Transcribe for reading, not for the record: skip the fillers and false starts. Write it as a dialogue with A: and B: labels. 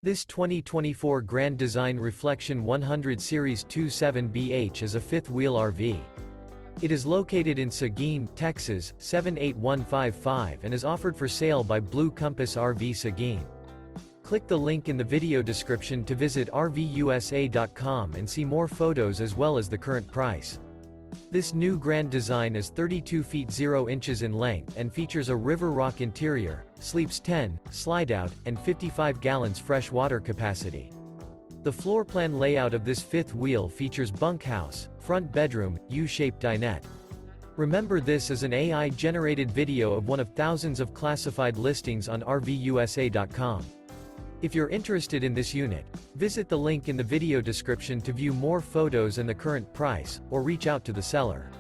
A: This 2024 Grand Design Reflection 100 Series 27BH is a fifth-wheel RV. It is located in Seguin, Texas, 78155 and is offered for sale by Blue Compass RV Seguin. Click the link in the video description to visit RVUSA.com and see more photos as well as the current price. This new Grand Design is 32 feet 0 inches in length and features a River Rock interior, sleeps 10, Slideout, and 55 gallons fresh water capacity. The floor plan layout of this fifth wheel features bunkhouse, front bedroom, U-shaped dinette. Remember, this is an AI-generated video of one of thousands of classified listings on RVUSA.com. If you're interested in this unit, visit the link in the video description to view more photos and the current price, or reach out to the seller.